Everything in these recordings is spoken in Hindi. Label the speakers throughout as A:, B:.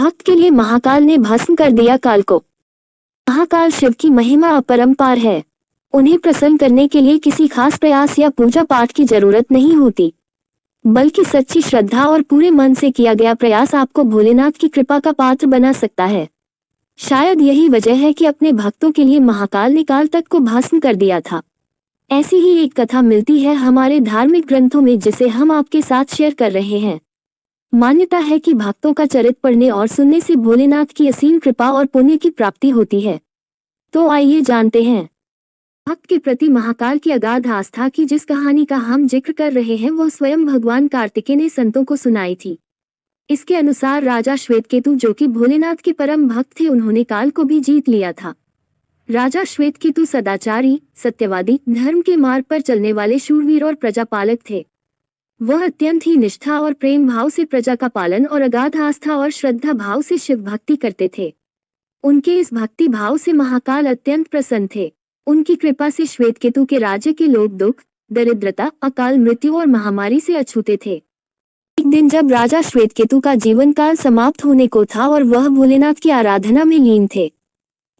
A: भक्त के लिए महाकाल ने भस्म कर दिया काल को। महाकाल शिव की महिमा अपरंपार है। उन्हें प्रसन्न करने के लिए किसी खास प्रयास या पूजा पाठ की जरूरत नहीं होती, बल्कि सच्ची श्रद्धा और पूरे मन से किया गया प्रयास आपको भोलेनाथ की कृपा का पात्र बना सकता है। शायद यही वजह है कि अपने भक्तों के लिए महाकाल ने काल तक को भस्म कर दिया था। ऐसी ही एक कथा मिलती है हमारे धार्मिक ग्रंथों में, जिसे हम आपके साथ शेयर कर रहे हैं। मान्यता है कि भक्तों का चरित्र पढ़ने और सुनने से भोलेनाथ की असीम कृपा और पुण्य की प्राप्ति होती है। तो आइए जानते हैं। भक्त के प्रति महाकाल की अगाध आस्था की जिस कहानी का हम जिक्र कर रहे हैं वह स्वयं भगवान कार्तिकेय ने संतों को सुनाई थी। इसके अनुसार राजा श्वेतकेतु, जो कि भोलेनाथ के परम भक्त थे, उन्होंने काल को भी जीत लिया था। राजा श्वेतकेतु सदाचारी, सत्यवादी, धर्म के मार्ग पर चलने वाले शूरवीर और प्रजापालक थे। वह अत्यंत ही निष्ठा और प्रेम भाव से प्रजा का पालन और अगाध आस्था और श्रद्धा भाव से शिव भक्ति करते थे। उनके इस भक्ति भाव से महाकाल अत्यंत प्रसन्न थे। उनकी कृपा से श्वेतकेतु के राज्य के लोग दुख, दरिद्रता, अकाल मृत्यु और महामारी से अछूते थे। एक दिन जब राजा श्वेतकेतु का जीवन काल समाप्त होने को था और वह भोलेनाथ की आराधना में लीन थे,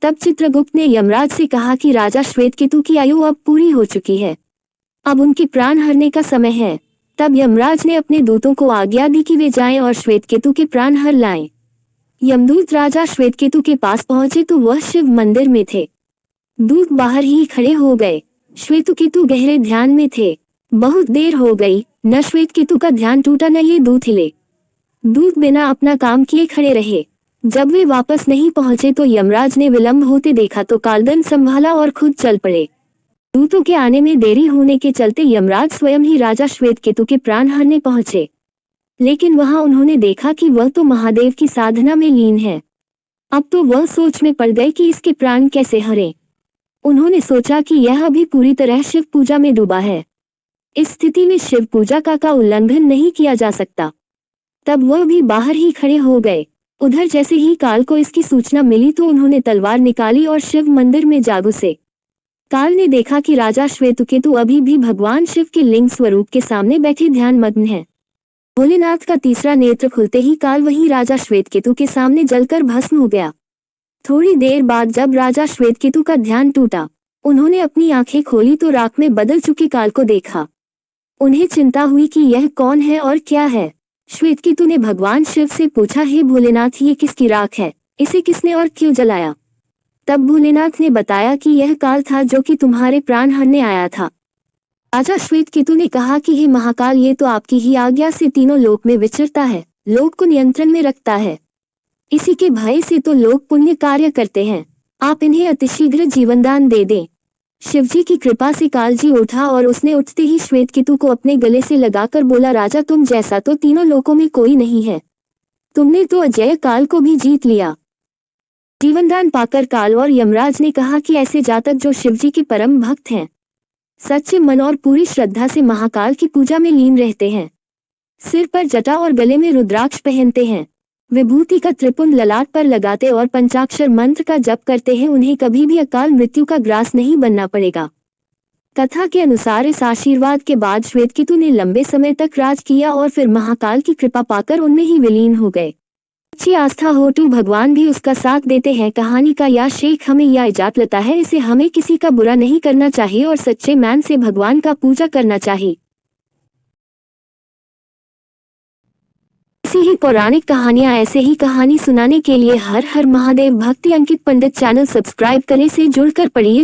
A: तब चित्रगुप्त ने यमराज से कहा कि राजा श्वेतकेतु की आयु अब पूरी हो चुकी है, अब उनकी प्राण हरने का समय है। तब यमराज ने अपने दूतों को आज्ञा दी कि वे जाएं और श्वेतकेतु के प्राण हर लाएं। यमदूत राजा श्वेतकेतु के पास पहुंचे तो वह शिव मंदिर में थे। दूत बाहर ही खड़े हो गए। श्वेतकेतु गहरे ध्यान में थे। बहुत देर हो गई, न श्वेतकेतु का ध्यान टूटा न ये दूत हिले। दूत बिना अपना काम किए खड़े रहे। जब वे वापस नहीं पहुंचे तो यमराज ने विलंब होते देखा तो कालदंड संभाला और खुद चल पड़े। दूतों के आने में देरी होने के चलते यमराज स्वयं ही राजा श्वेतकेतु के प्राण हरने पहुंचे, लेकिन वहां उन्होंने देखा कि वह तो महादेव की साधना में लीन है। अब तो वह सोच में पड़ गए कि इसके प्राण कैसे हरें। उन्होंने सोचा कि यह अभी पूरी तरह शिव पूजा में डूबा है। इस स्थिति में शिव पूजा का उल्लंघन नहीं किया जा सकता। तब वह भी बाहर ही खड़े हो गए। उधर जैसे ही काल को इसकी सूचना मिली तो उन्होंने तलवार निकाली और शिव मंदिर में जा घुसे। काल ने देखा कि राजा श्वेतकेतु अभी भी भगवान शिव के लिंग स्वरूप के सामने बैठे ध्यान मग्न है। भोलेनाथ का तीसरा नेत्र खुलते ही काल वहीं राजा श्वेतकेतु के सामने जलकर भस्म हो गया। थोड़ी देर बाद जब राजा श्वेतकेतु का ध्यान टूटा, उन्होंने अपनी आंखें खोली तो राख में बदल चुके काल को देखा। उन्हें चिंता हुई कि यह कौन है और क्या है। श्वेतकेतु ने भगवान शिव से पूछा, हे भोलेनाथ, ये किसकी राख है? इसे किसने और क्यों जलाया? तब भोलेनाथ ने बताया कि यह काल था जो कि तुम्हारे प्राण हरने आया था। राजा श्वेतकेतु ने कहा कि हे महाकाल, ये तो आपकी ही आज्ञा से तीनों लोक में विचरता है, लोक को नियंत्रण में रखता है। इसी के भय से तो लोग पुण्य कार्य करते हैं। आप इन्हें अतिशीघ्र जीवनदान दे दें। शिवजी की कृपा से कालजी उठा और उसने उठते ही श्वेतकेतु को अपने गले से लगाकर बोला, राजा, तुम जैसा तो तीनों लोकों में कोई नहीं है। तुमने तो अजय काल को भी जीत लिया। जीवनदान पाकर काल और यमराज ने कहा कि ऐसे जातक जो शिवजी के परम भक्त हैं, सच्चे मन और पूरी श्रद्धा से महाकाल की पूजा में लीन रहते हैं, सिर पर जटा और गले में रुद्राक्ष पहनते हैं, विभूति का त्रिपुंड ललाट पर लगाते और पंचाक्षर मंत्र का जप करते हैं, उन्हें कभी भी अकाल मृत्यु का ग्रास नहीं बनना पड़ेगा। कथा के अनुसार इस आशीर्वाद के बाद श्वेतकेतु ने लंबे समय तक राज किया और फिर महाकाल की कृपा पाकर उनमें ही विलीन हो गए। अच्छी आस्था हो तो भगवान भी उसका साथ देते हैं। कहानी का यह शेख हमें यह इजाजत लेता है, इसे हमें किसी का बुरा नहीं करना चाहिए और सच्चे मन से भगवान का पूजा करना चाहिए। ऐसी ही पौराणिक कहानियाँ, ऐसे ही कहानी सुनाने के लिए हर हर महादेव भक्ति अंकित पंडित चैनल सब्सक्राइब करें, से जुड़कर पढ़िए।